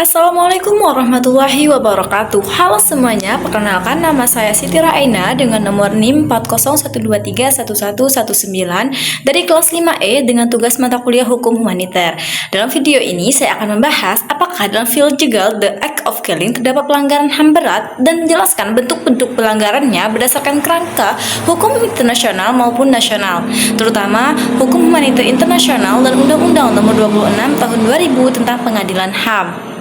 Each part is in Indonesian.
Assalamualaikum warahmatullahi wabarakatuh. Halo semuanya, perkenalkan nama saya Siti Raina dengan nomor NIM 401231119 dari kelas 5E dengan tugas mata kuliah Hukum Humaniter. Dalam video ini saya akan membahas apakah dalam film jegal The Act of Killing terdapat pelanggaran HAM berat dan menjelaskan bentuk-bentuk pelanggarannya berdasarkan kerangka hukum internasional maupun nasional, terutama hukum humaniter internasional dan Undang-Undang Nomor 26 Tahun 2000 tentang Pengadilan HAM.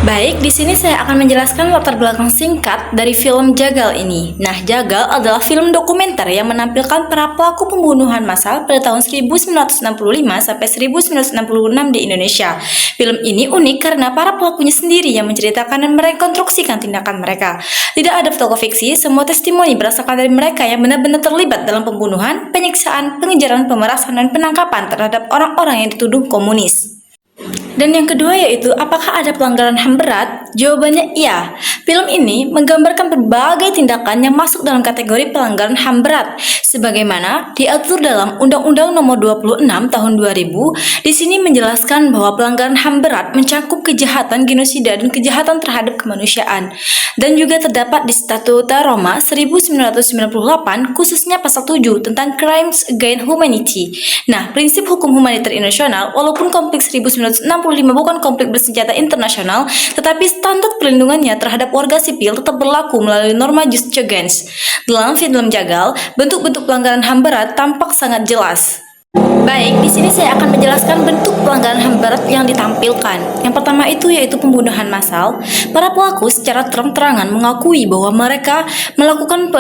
Baik, di sini saya akan menjelaskan latar belakang singkat dari film Jagal ini. Nah, Jagal adalah film dokumenter yang menampilkan para pelaku pembunuhan massal pada tahun 1965 sampai 1966 di Indonesia. Film ini unik karena para pelakunya sendiri yang menceritakan dan merekonstruksikan tindakan mereka. Tidak ada tokoh fiksi, semua testimoni berdasarkan dari mereka yang benar-benar terlibat dalam pembunuhan, penyiksaan, pengejaran, pemerasan, dan penangkapan terhadap orang-orang yang dituduh komunis. Dan yang kedua yaitu, apakah ada pelanggaran HAM berat? Jawabannya iya. Film ini menggambarkan berbagai tindakan yang masuk dalam kategori pelanggaran HAM berat, sebagaimana diatur dalam Undang-Undang Nomor 26 Tahun 2000. Di sini menjelaskan bahwa pelanggaran HAM berat mencakup kejahatan genosida dan kejahatan terhadap kemanusiaan, dan juga terdapat di Statuta Roma 1998, khususnya pasal 7 tentang Crimes Against Humanity. Nah, prinsip hukum humaniter internasional, walaupun konflik 1965 bukan konflik bersenjata internasional, tetapi standar perlindungannya terhadap warga sipil tetap berlaku melalui norma jus cogens. Dalam film Jagal, bentuk-bentuk pelanggaran HAM berat tampak sangat jelas. Baik, di sini saya akan menjelaskan bentuk pelanggaran HAM berat yang ditampilkan. Yang pertama itu yaitu pembunuhan massal. Para pelaku secara terang-terangan mengakui bahwa mereka melakukan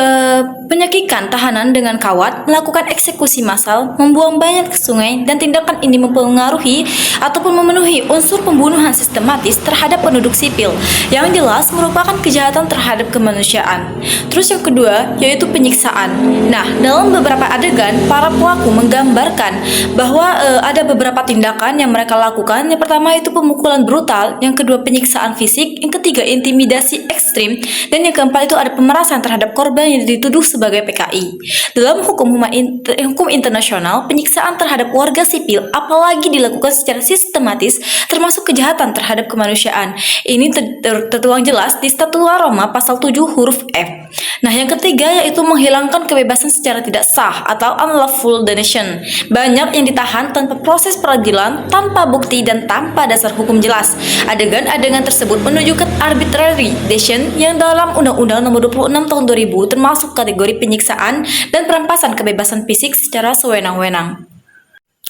penyakitan tahanan dengan kawat, melakukan eksekusi massal, membuang mayat ke sungai, dan tindakan ini mempengaruhi ataupun memenuhi unsur pembunuhan sistematis terhadap penduduk sipil, yang jelas merupakan kejahatan terhadap kemanusiaan. Terus yang kedua yaitu penyiksaan. Nah, dalam beberapa adegan para pelaku menggambarkan bahwa ada beberapa tindakan yang mereka lakukan. Yang pertama itu pemukulan brutal, yang kedua penyiksaan fisik, yang ketiga intimidasi ekstrim, dan yang keempat itu ada pemerasan terhadap korban yang dituduh sebagai PKI. Dalam hukum internasional, penyiksaan terhadap warga sipil apalagi dilakukan secara sistematis termasuk kejahatan terhadap kemanusiaan. Ini tertuang jelas di Statuta Roma pasal 7 huruf F. Nah, yang ketiga yaitu menghilangkan kebebasan secara tidak sah atau unlawful detention. Banyak yang ditahan tanpa proses peradilan, tanpa bukti, dan tanpa dasar hukum jelas. Adegan-adegan tersebut menunjukkan arbitrary detention yang dalam Undang-Undang Nomor 26 Tahun 2000 termasuk kategori penyiksaan dan perampasan kebebasan fisik secara sewenang-wenang.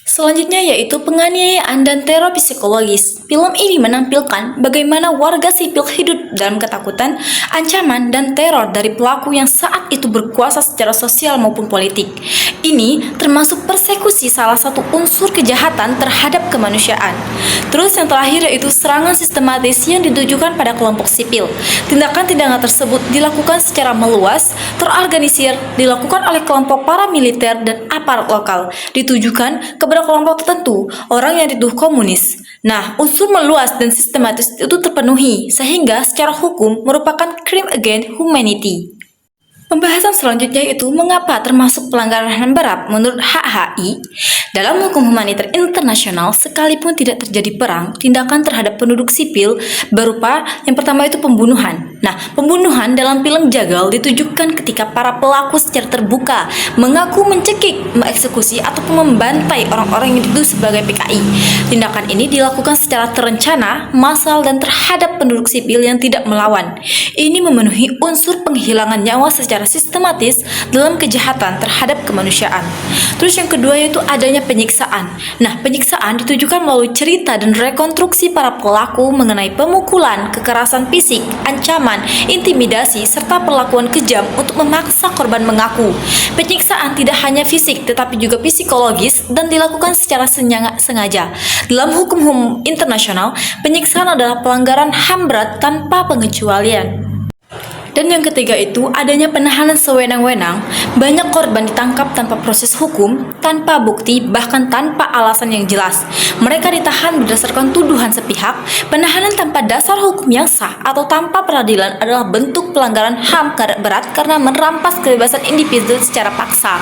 Selanjutnya yaitu penganiayaan dan teror psikologis. Film ini menampilkan bagaimana warga sipil hidup dalam ketakutan, ancaman, dan teror dari pelaku yang saat itu berkuasa secara sosial maupun politik. Ini termasuk persekusi, salah satu unsur kejahatan terhadap kemanusiaan. Terus yang terakhir yaitu serangan sistematis yang ditujukan pada kelompok sipil. Tindakan-tindakan tersebut dilakukan secara meluas, terorganisir, dilakukan oleh kelompok paramiliter dan aparat lokal, ditujukan kepada kelompok tertentu, orang yang dituduh komunis. Nah, unsur meluas dan sistematis itu terpenuhi, sehingga secara hukum merupakan crime against humanity. Pembahasan selanjutnya yaitu mengapa termasuk pelanggaran HAM berat menurut HHI. Dalam hukum humaniter internasional, sekalipun tidak terjadi perang, tindakan terhadap penduduk sipil berupa yang pertama itu pembunuhan. Nah, pembunuhan dalam film Jagal ditujukan ketika para pelaku secara terbuka mengaku mencekik, mengeksekusi, ataupun membantai orang-orang yang dituduh sebagai PKI. Tindakan ini dilakukan secara terencana, massal, dan terhadap penduduk sipil yang tidak melawan. Ini memenuhi unsur penghilangan nyawa secara sistematis dalam kejahatan terhadap kemanusiaan. Terus yang kedua yaitu adanya penyiksaan. Nah, penyiksaan ditujukan melalui cerita dan rekonstruksi para pelaku mengenai pemukulan, kekerasan fisik, ancaman, intimidasi, serta perlakuan kejam untuk memaksa korban mengaku. Penyiksaan tidak hanya fisik tetapi juga psikologis dan dilakukan secara sengaja. Dalam hukum internasional, penyiksaan adalah pelanggaran HAM berat tanpa pengecualian. Dan yang ketiga itu adanya penahanan sewenang-wenang. Banyak korban ditangkap tanpa proses hukum, tanpa bukti, bahkan tanpa alasan yang jelas. Mereka ditahan berdasarkan tuduhan sepihak. Penahanan tanpa dasar hukum yang sah atau tanpa peradilan adalah bentuk pelanggaran HAM berat karena merampas kebebasan individu secara paksa.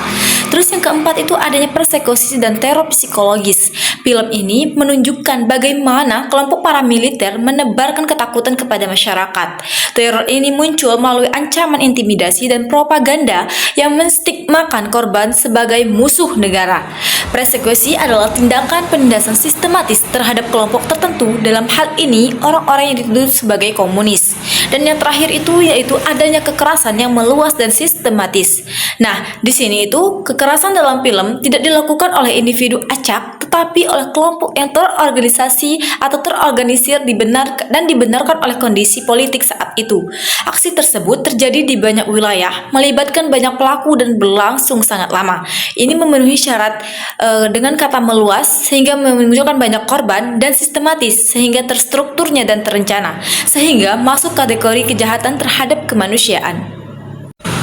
Terus yang keempat itu adanya persekusi dan teror psikologis. Film ini menunjukkan bagaimana kelompok kelompok paramiliter menebarkan ketakutan kepada masyarakat. Teror ini muncul melalui ancaman intimidasi dan propaganda yang menstigmakan korban sebagai musuh negara. Persekusi adalah tindakan penindasan sistematis terhadap kelompok tertentu, dalam hal ini orang-orang yang dituduh sebagai komunis. Dan yang terakhir itu yaitu adanya kekerasan yang meluas dan sistematis. Nah, di sini itu kekerasan dalam film tidak dilakukan oleh individu acak, tetapi oleh kelompok yang terorganisasi atau terorganisir dan dibenarkan oleh kondisi politik saat itu. Aksi tersebut terjadi di banyak wilayah, melibatkan banyak pelaku dan berlangsung sangat lama. Ini memenuhi syarat dengan kata meluas sehingga memunculkan banyak korban dan sistematis sehingga terstrukturnya dan terencana, sehingga masuk kategori kejahatan terhadap kemanusiaan.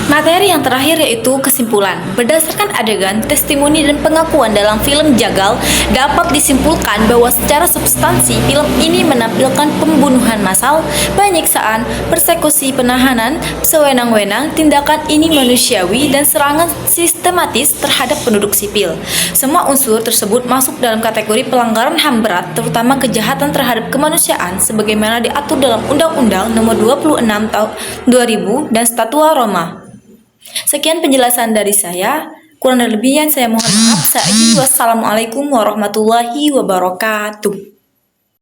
Materi yang terakhir yaitu kesimpulan. Berdasarkan adegan, testimoni dan pengakuan dalam film Jagal, dapat disimpulkan bahwa secara substansi film ini menampilkan pembunuhan massal, penyiksaan, persekusi, penahanan, sewenang-wenang, tindakan ini manusiawi dan serangan sistematis terhadap penduduk sipil. Semua unsur tersebut masuk dalam kategori pelanggaran HAM berat, terutama kejahatan terhadap kemanusiaan sebagaimana diatur dalam Undang-Undang Nomor 26 Tahun 2000 dan Statute Roma. Sekian penjelasan dari saya. Kurang dan lebihnya saya mohon maaf. Wassalamualaikum warahmatullahi wabarakatuh.